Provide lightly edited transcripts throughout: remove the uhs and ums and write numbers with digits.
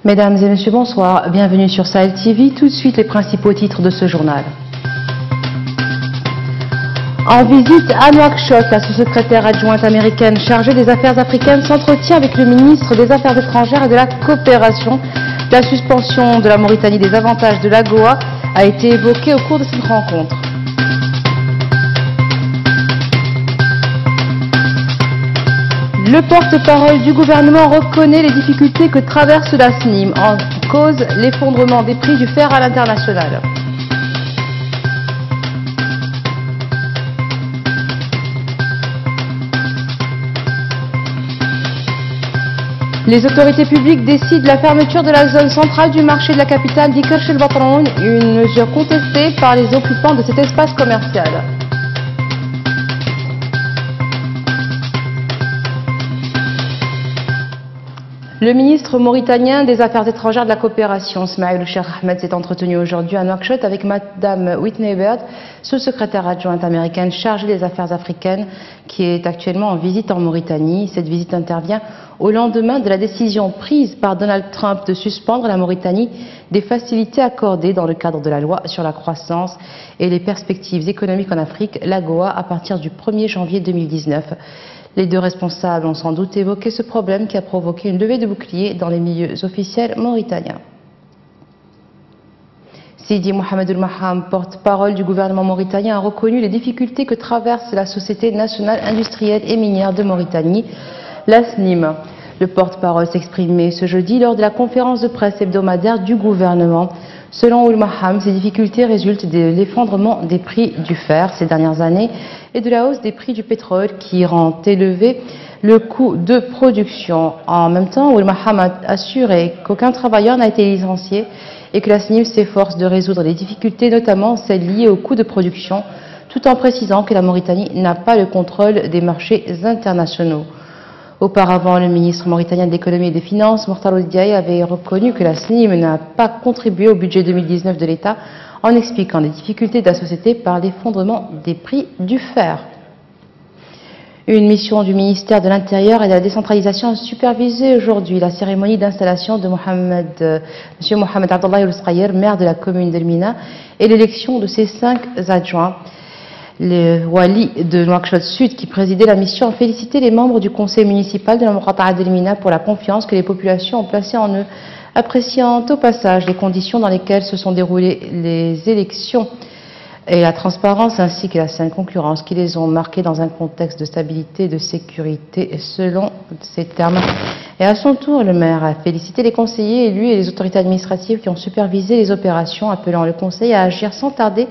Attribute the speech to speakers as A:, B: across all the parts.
A: Mesdames et messieurs, bonsoir. Bienvenue sur Sahel TV. Tout de suite, les principaux titres de ce journal. En visite à Nouakchott, la sous-secrétaire adjointe américaine chargée des affaires africaines s'entretient avec le ministre des Affaires étrangères et de la coopération. La suspension de la Mauritanie des avantages de l'AGOA a été évoquée au cours de cette rencontre. Le porte-parole du gouvernement reconnaît les difficultés que traverse la SNIM, en cause l'effondrement des prix du fer à l'international. Les autorités publiques décident la fermeture de la zone centrale du marché de la capitale d'Ikerch El Batroun, une mesure contestée par les occupants de cet espace commercial. Le ministre mauritanien des Affaires étrangères de la coopération, Smaïl Cheikh Ahmed, s'est entretenu aujourd'hui à Nouakchott avec Madame Whitney Baird, sous-secrétaire adjointe américaine chargée des affaires africaines, qui est actuellement en visite en Mauritanie. Cette visite intervient au lendemain de la décision prise par Donald Trump de suspendre à la Mauritanie des facilités accordées dans le cadre de la loi sur la croissance et les perspectives économiques en Afrique, l'AGOA, à partir du 1er janvier 2019. Les deux responsables ont sans doute évoqué ce problème qui a provoqué une levée de boucliers dans les milieux officiels mauritaniens. Sidi Mohamed El Maham, porte-parole du gouvernement mauritanien, a reconnu les difficultés que traverse la Société nationale industrielle et minière de Mauritanie, la SNIM. Le porte-parole s'exprimait ce jeudi lors de la conférence de presse hebdomadaire du gouvernement. Selon El Maham, ces difficultés résultent de l'effondrement des prix du fer ces dernières années et de la hausse des prix du pétrole qui rend élevé le coût de production. En même temps, El Maham a assuré qu'aucun travailleur n'a été licencié et que la SNIM s'efforce de résoudre les difficultés, notamment celles liées au coût de production, tout en précisant que la Mauritanie n'a pas le contrôle des marchés internationaux. Auparavant, le ministre mauritanien de l'économie et des finances, Mokhtar Ould Diaye, avait reconnu que la SNIM n'a pas contribué au budget 2019 de l'État en expliquant les difficultés de la société par l'effondrement des prix du fer. Une mission du ministère de l'Intérieur et de la décentralisation a supervisé aujourd'hui la cérémonie d'installation de M. Mohamed Abdallah El Sqayer, maire de la commune d'Elmina, et l'élection de ses 5 adjoints. Le Wali de Nouakchott Sud, qui présidait la mission, a félicité les membres du conseil municipal de la Mourata'a d'Elmina pour la confiance que les populations ont placée en eux, appréciant au passage les conditions dans lesquelles se sont déroulées les élections et la transparence ainsi que la saine concurrence qui les ont marquées dans un contexte de stabilité et de sécurité selon ces termes. Et à son tour, le maire a félicité les conseillers élus et les autorités administratives qui ont supervisé les opérations, appelant le conseil à agir sans tarder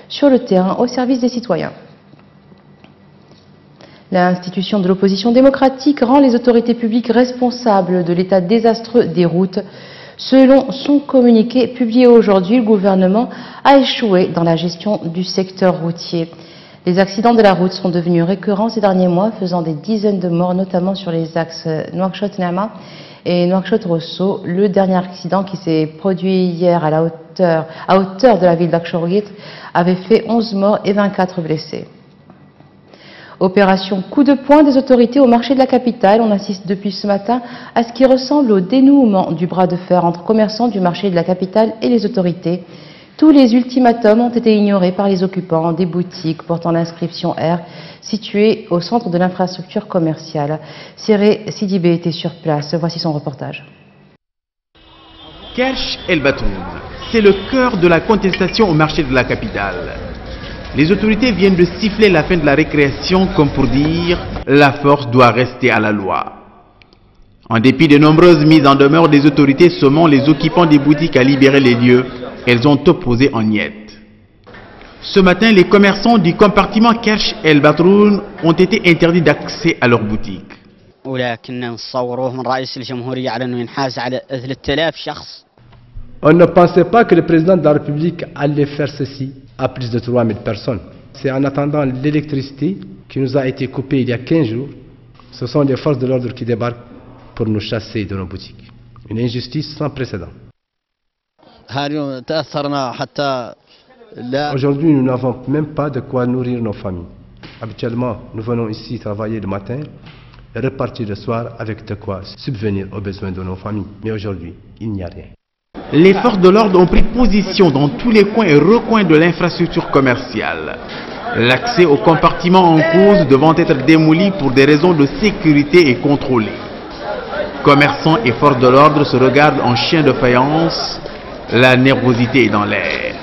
A: sur le terrain au service des citoyens. L'institution de l'opposition démocratique rend les autorités publiques responsables de l'état désastreux des routes. Selon son communiqué publié aujourd'hui, le gouvernement a échoué dans la gestion du secteur routier. Les accidents de la route sont devenus récurrents ces derniers mois, faisant des dizaines de morts, notamment sur les axes Nouakchott-Nama et Nouakchott-Rosso. Le dernier accident qui s'est produit hier à hauteur de la ville d'Akchorguit avait fait 11 morts et 24 blessés. Opération coup de poing des autorités au marché de la capitale. On assiste depuis ce matin à ce qui ressemble au dénouement du bras de fer entre commerçants du marché de la capitale et les autorités. Tous les ultimatums ont été ignorés par les occupants des boutiques portant l'inscription R situées au centre de l'infrastructure commerciale. Siré Sidibé était sur place. Voici son reportage.
B: Ikerch El Batroun, c'est le cœur de la contestation au marché de la capitale. Les autorités viennent de siffler la fin de la récréation comme pour dire « la force doit rester à la loi ». En dépit de nombreuses mises en demeure des autorités sommant les occupants des boutiques à libérer les lieux, elles ont opposé en niette. Ce matin, les commerçants du compartiment Ikerch El Batroun ont été interdits d'accès à leurs boutiques.
C: On ne pensait pas que le président de la République allait faire ceci à plus de 3000 personnes. C'est en attendant l'électricité qui nous a été coupée il y a 15 jours. Ce sont les forces de l'ordre qui débarquent pour nous chasser de nos boutiques. Une injustice sans précédent. Aujourd'hui, nous n'avons même pas de quoi nourrir nos familles. Habituellement, nous venons ici travailler le matin et repartir le soir avec de quoi subvenir aux besoins de nos familles. Mais aujourd'hui, il n'y a rien.
B: Les forces de l'ordre ont pris position dans tous les coins et recoins de l'infrastructure commerciale. L'accès aux compartiments en cause devant être démoli pour des raisons de sécurité et contrôlé. Commerçants et forces de l'ordre se regardent en chiens de faïence. La nervosité est dans l'air.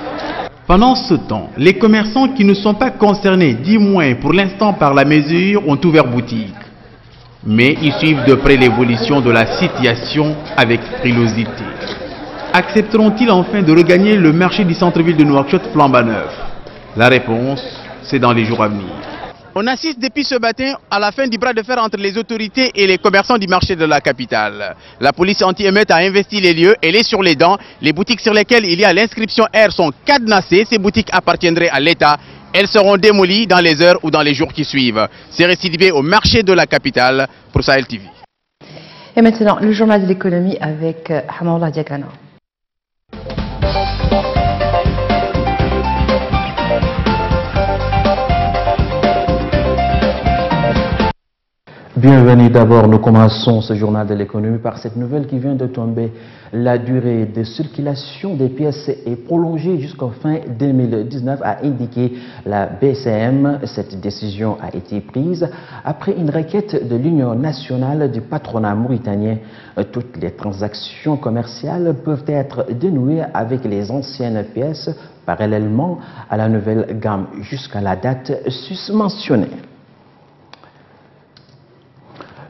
B: Pendant ce temps, les commerçants qui ne sont pas concernés, du moins pour l'instant par la mesure, ont ouvert boutique. Mais ils suivent de près l'évolution de la situation avec frilosité. Accepteront-ils enfin de regagner le marché du centre-ville de Nouakchott flambant neuf? La réponse, c'est dans les jours à venir. On assiste depuis ce matin à la fin du bras de fer entre les autorités et les commerçants du marché de la capitale. La police anti-émeute a investi les lieux, elle est sur les dents. Les boutiques sur lesquelles il y a l'inscription R sont cadenassées. Ces boutiques appartiendraient à l'État. Elles seront démolies dans les heures ou dans les jours qui suivent. C'est récidivé au marché de la capitale pour Sahel TV.
A: Et maintenant, le journal de l'économie avec Hamallah Diakana.
D: Bienvenue. D'abord, nous commençons ce journal de l'économie par cette nouvelle qui vient de tomber. La durée de circulation des pièces est prolongée jusqu'en fin 2019, a indiqué la BCM. Cette décision a été prise après une requête de l'Union nationale du patronat mauritanien. Toutes les transactions commerciales peuvent être dénouées avec les anciennes pièces parallèlement à la nouvelle gamme jusqu'à la date susmentionnée.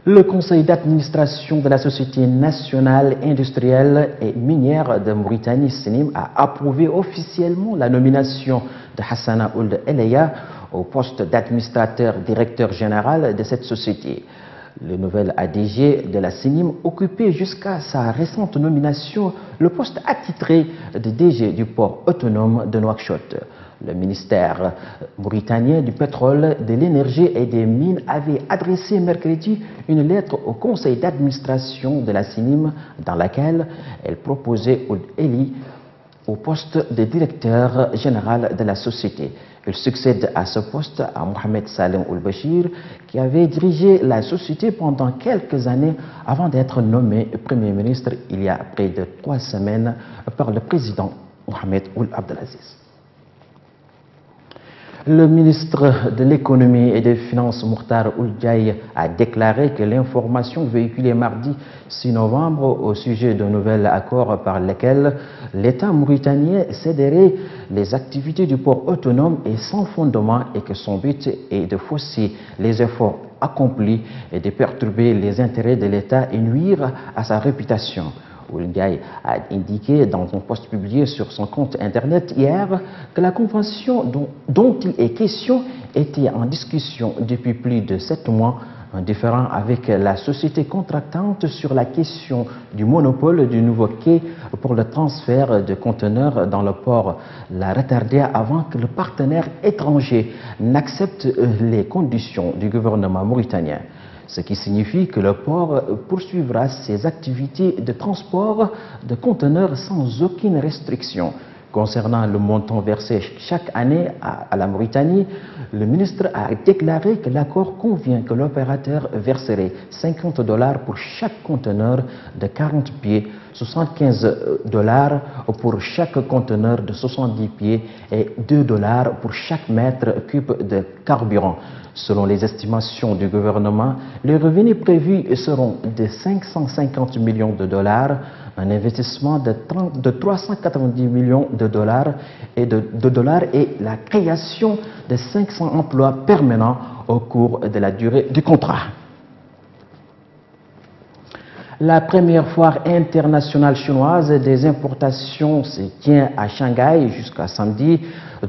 D: Le conseil d'administration de la Société nationale industrielle et minière de Mauritanie, SNIM, a approuvé officiellement la nomination de Hassana Ould Eleya au poste d'administrateur directeur général de cette société. Le nouvel ADG de la SNIM occupait jusqu'à sa récente nomination le poste attitré de DG du port autonome de Nouakchott. Le ministère mauritanien du pétrole, de l'énergie et des mines avait adressé mercredi une lettre au conseil d'administration de la SNIM dans laquelle elle proposait Ould Eli au poste de directeur général de la société. Il succède à ce poste à Mohamed Salem Ould Bachir, qui avait dirigé la société pendant quelques années avant d'être nommé Premier ministre il y a près de 3 semaines par le président Mohamed Ould Abdelaziz. Le ministre de l'économie et des finances, Mokhtar Ould Diaye, a déclaré que l'information véhiculée mardi 6 novembre au sujet d'un nouvel accord par lequel l'État mauritanien céderait les activités du port autonome est sans fondement et que son but est de fausser les efforts accomplis et de perturber les intérêts de l'État et nuire à sa réputation. Ould Diaye a indiqué dans un post publié sur son compte internet hier que la convention dont il est question était en discussion depuis plus de 7 mois, un différend avec la société contractante sur la question du monopole du nouveau quai pour le transfert de conteneurs dans le port l'a retardé avant que le partenaire étranger n'accepte les conditions du gouvernement mauritanien. Ce qui signifie que le port poursuivra ses activités de transport de conteneurs sans aucune restriction. Concernant le montant versé chaque année à la Mauritanie, le ministre a déclaré que l'accord convient que l'opérateur verserait $50 pour chaque conteneur de 40 pieds, $75 pour chaque conteneur de 70 pieds et $2 pour chaque mètre cube de carburant. Selon les estimations du gouvernement, les revenus prévus seront de $550 millions, un investissement de 390 millions de dollars et la création de 500 emplois permanents au cours de la durée du contrat. La première foire internationale chinoise des importations se tient à Shanghai jusqu'à samedi.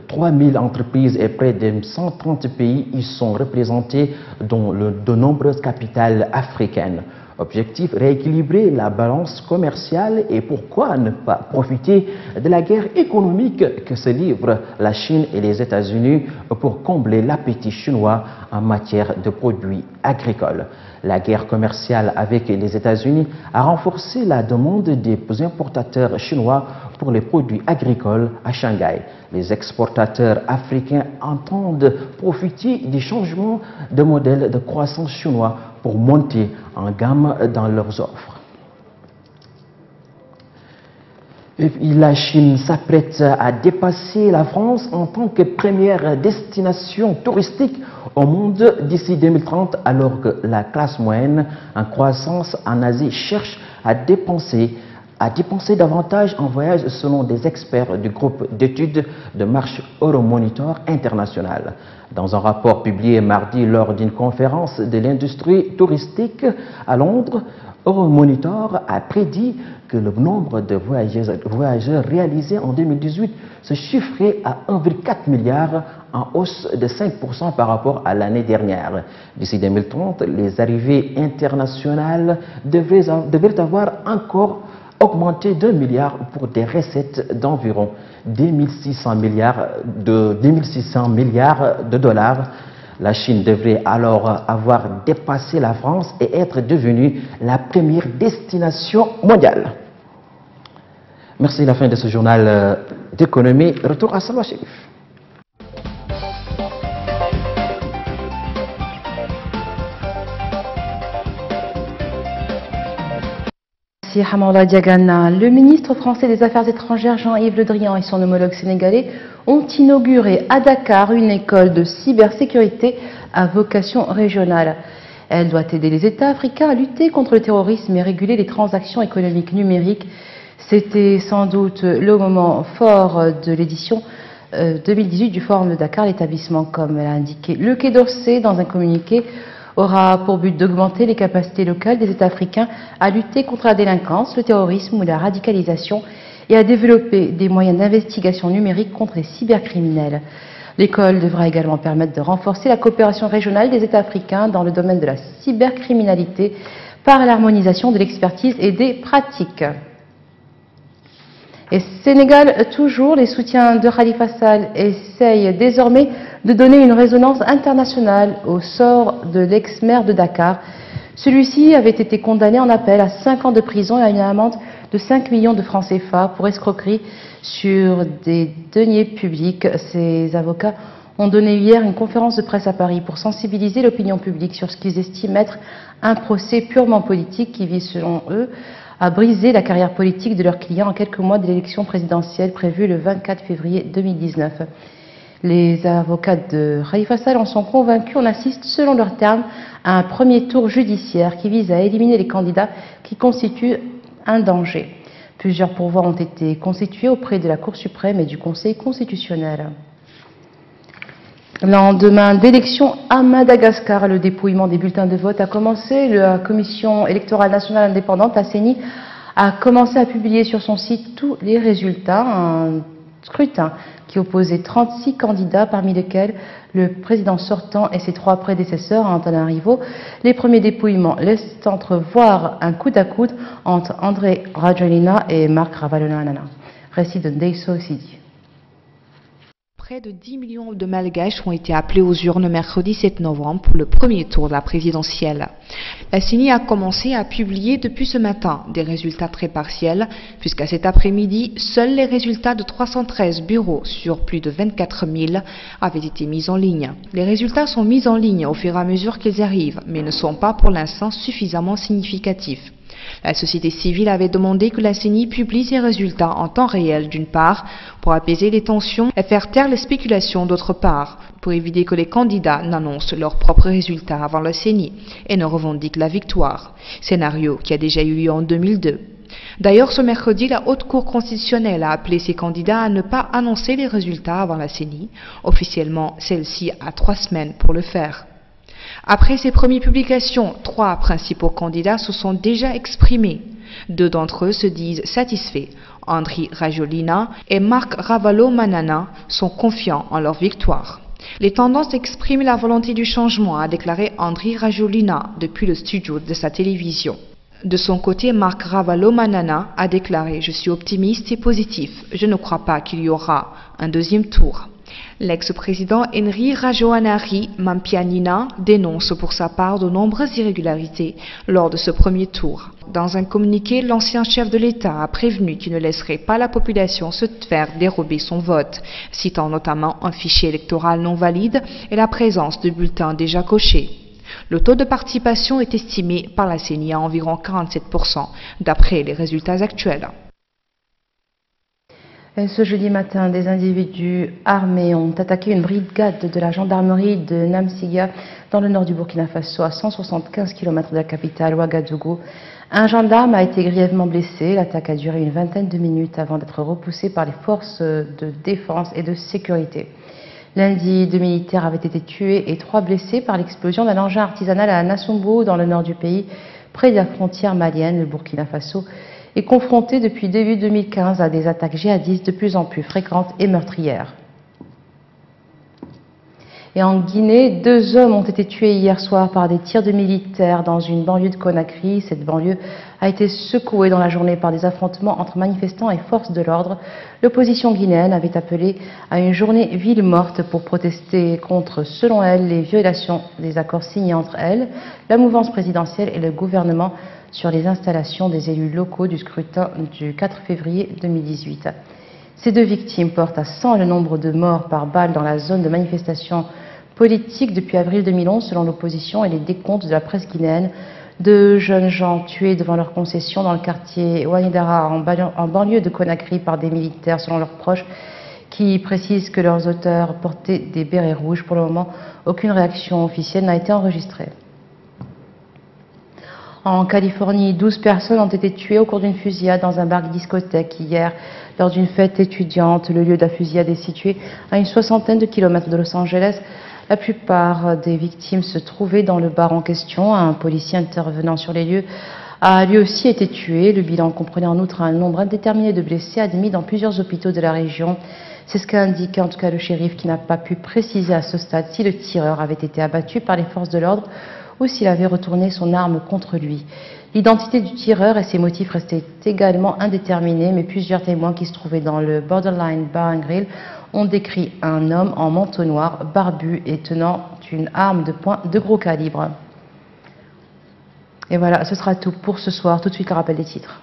D: 3000 entreprises et près de 130 pays y sont représentés, dont de nombreuses capitales africaines. Objectif, rééquilibrer la balance commerciale et pourquoi ne pas profiter de la guerre économique que se livrent la Chine et les États-Unis pour combler l'appétit chinois en matière de produits agricoles. La guerre commerciale avec les États-Unis a renforcé la demande des importateurs chinois pour les produits agricoles à Shanghai. Les exportateurs africains entendent profiter du changement de modèle de croissance chinois pour monter en gamme dans leurs offres. Et la Chine s'apprête à dépasser la France en tant que première destination touristique au monde d'ici 2030, alors que la classe moyenne en croissance en Asie cherche à dépenser davantage en voyage selon des experts du groupe d'études de marche Euromonitor International. Dans un rapport publié mardi lors d'une conférence de l'industrie touristique à Londres, Euromonitor a prédit que le nombre de voyageurs réalisés en 2018 se chiffrait à 1,4 milliard, en hausse de 5% par rapport à l'année dernière. D'ici 2030, les arrivées internationales devraient avoir encore augmenté d'1 milliard pour des recettes d'environ 2600 milliards de dollars. La Chine devrait alors avoir dépassé la France et être devenue la première destination mondiale. Merci, la fin de ce journal d'économie. Retour à Salwa Chérif.
A: Merci Hamoula Diagana. Le ministre français des Affaires étrangères Jean-Yves Le Drian et son homologue sénégalais ont inauguré à Dakar une école de cybersécurité à vocation régionale. Elle doit aider les États africains à lutter contre le terrorisme et réguler les transactions économiques numériques. C'était sans doute le moment fort de l'édition 2018 du Forum de Dakar. L'établissement, comme l'a indiqué le Quai d'Orsay dans un communiqué, aura pour but d'augmenter les capacités locales des États africains à lutter contre la délinquance, le terrorisme ou la radicalisation et à développer des moyens d'investigation numérique contre les cybercriminels. L'école devra également permettre de renforcer la coopération régionale des États africains dans le domaine de la cybercriminalité par l'harmonisation de l'expertise et des pratiques. Et Sénégal, toujours, les soutiens de Khalifa Sall essayent désormais de donner une résonance internationale au sort de l'ex-maire de Dakar. Celui-ci avait été condamné en appel à 5 ans de prison et à une amende de 5 millions de francs CFA pour escroquerie sur des deniers publics. Ses avocats ont donné hier une conférence de presse à Paris pour sensibiliser l'opinion publique sur ce qu'ils estiment être un procès purement politique qui vise, selon eux, à briser la carrière politique de leurs clients en quelques mois de l'élection présidentielle prévue le 24 février 2019. Les avocats de Khalifa Sall en sont convaincus. On assiste, selon leurs termes, à un premier tour judiciaire qui vise à éliminer les candidats qui constituent un danger. Plusieurs pourvois ont été constitués auprès de la Cour suprême et du Conseil constitutionnel. Lendemain d'élection à Madagascar, le dépouillement des bulletins de vote a commencé. La Commission électorale nationale indépendante, la CENI, a commencé à publier sur son site tous les résultats. Un scrutin qui opposait 36 candidats, parmi lesquels le président sortant et ses 3 prédécesseurs, Antananarivo. Les premiers dépouillements laissent entrevoir un coude à coude entre André Rajoelina et Marc Ravalomanana. Récit de Ndeiso Sidi.
E: Près de 10 millions de Malgaches ont été appelés aux urnes mercredi 7 novembre pour le premier tour de la présidentielle. La CENI a commencé à publier depuis ce matin des résultats très partiels, puisqu'à cet après-midi, seuls les résultats de 313 bureaux sur plus de 24 000 avaient été mis en ligne. Les résultats sont mis en ligne au fur et à mesure qu'ils arrivent, mais ne sont pas pour l'instant suffisamment significatifs. La société civile avait demandé que la CENI publie ses résultats en temps réel d'une part, pour apaiser les tensions et faire taire les spéculations d'autre part, pour éviter que les candidats n'annoncent leurs propres résultats avant la CENI et ne revendiquent la victoire, scénario qui a déjà eu lieu en 2002. D'ailleurs, ce mercredi, la Haute Cour constitutionnelle a appelé ses candidats à ne pas annoncer les résultats avant la CENI. Officiellement, celle-ci a 3 semaines pour le faire. Après ces premières publications, 3 principaux candidats se sont déjà exprimés. 2 d'entre eux se disent satisfaits. André Rajoelina et Marc Ravalomanana sont confiants en leur victoire. Les tendances expriment la volonté du changement, a déclaré André Rajoelina depuis le studio de sa télévision. De son côté, Marc Ravalomanana a déclaré « Je suis optimiste et positif. Je ne crois pas qu'il y aura un deuxième tour ». L'ex-président Henry Rajoelinary Mampianina dénonce pour sa part de nombreuses irrégularités lors de ce premier tour. Dans un communiqué, l'ancien chef de l'État a prévenu qu'il ne laisserait pas la population se faire dérober son vote, citant notamment un fichier électoral non valide et la présence de bulletins déjà cochés. Le taux de participation est estimé par la CENI à environ 47%, d'après les résultats actuels.
A: Ce jeudi matin, des individus armés ont attaqué une brigade de la gendarmerie de Namsiga dans le nord du Burkina Faso, à 175 km de la capitale Ouagadougou. Un gendarme a été grièvement blessé. L'attaque a duré une vingtaine de minutes avant d'être repoussée par les forces de défense et de sécurité. Lundi, 2 militaires avaient été tués et 3 blessés par l'explosion d'un engin artisanal à Nassombo, dans le nord du pays, près de la frontière malienne. Le Burkina Faso est confronté depuis début 2015 à des attaques djihadistes de plus en plus fréquentes et meurtrières. Et en Guinée, 2 hommes ont été tués hier soir par des tirs de militaires dans une banlieue de Conakry. Cette banlieue a été secouée dans la journée par des affrontements entre manifestants et forces de l'ordre. L'opposition guinéenne avait appelé à une journée ville morte pour protester contre, selon elle, les violations des accords signés entre elle, la mouvance présidentielle et le gouvernement sur les installations des élus locaux du scrutin du 4 février 2018. Ces 2 victimes portent à 100 le nombre de morts par balle dans la zone de manifestation politique depuis avril 2011, selon l'opposition et les décomptes de la presse guinéenne. 2 jeunes gens tués devant leur concession dans le quartier Ouanidara, en banlieue de Conakry, par des militaires, selon leurs proches, qui précisent que leurs auteurs portaient des bérets rouges. Pour le moment, aucune réaction officielle n'a été enregistrée. En Californie, 12 personnes ont été tuées au cours d'une fusillade dans un bar discothèque hier, lors d'une fête étudiante. Le lieu de la fusillade est situé à une 60aine de kilomètres de Los Angeles. La plupart des victimes se trouvaient dans le bar en question. Un policier intervenant sur les lieux a lui aussi été tué. Le bilan comprenait en outre un nombre indéterminé de blessés admis dans plusieurs hôpitaux de la région. C'est ce qu'a indiqué en tout cas le shérif, qui n'a pas pu préciser à ce stade si le tireur avait été abattu par les forces de l'ordre ou s'il avait retourné son arme contre lui. L'identité du tireur et ses motifs restaient également indéterminés, mais plusieurs témoins qui se trouvaient dans le Borderline Bar & Grill ont décrit un homme en manteau noir, barbu et tenant une arme de poing de gros calibre. Et voilà, ce sera tout pour ce soir. Tout de suite, le rappel des titres.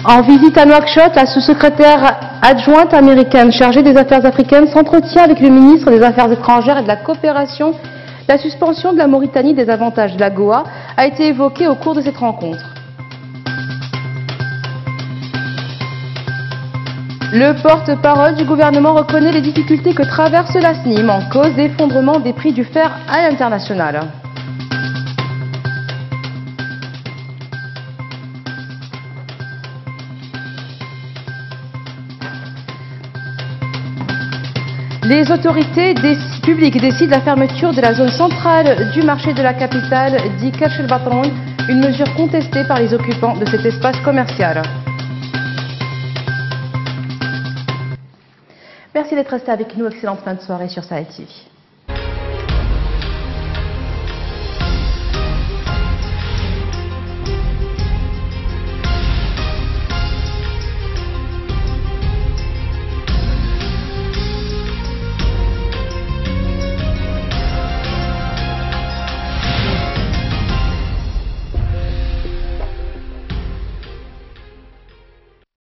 A: En visite à Nouakchott, la sous-secrétaire adjointe américaine chargée des affaires africaines s'entretient avec le ministre des Affaires étrangères et de la coopération. La suspension de la Mauritanie des avantages de l'AGOA a été évoquée au cours de cette rencontre. Le porte-parole du gouvernement reconnaît les difficultés que traverse la SNIM en cause d'effondrement des prix du fer à l'international. Les autorités publiques décident la fermeture de la zone centrale du marché de la capitale, dit Kerchel-Batron, une mesure contestée par les occupants de cet espace commercial. Merci d'être resté avec nous. Excellente fin de soirée sur Sahel TV.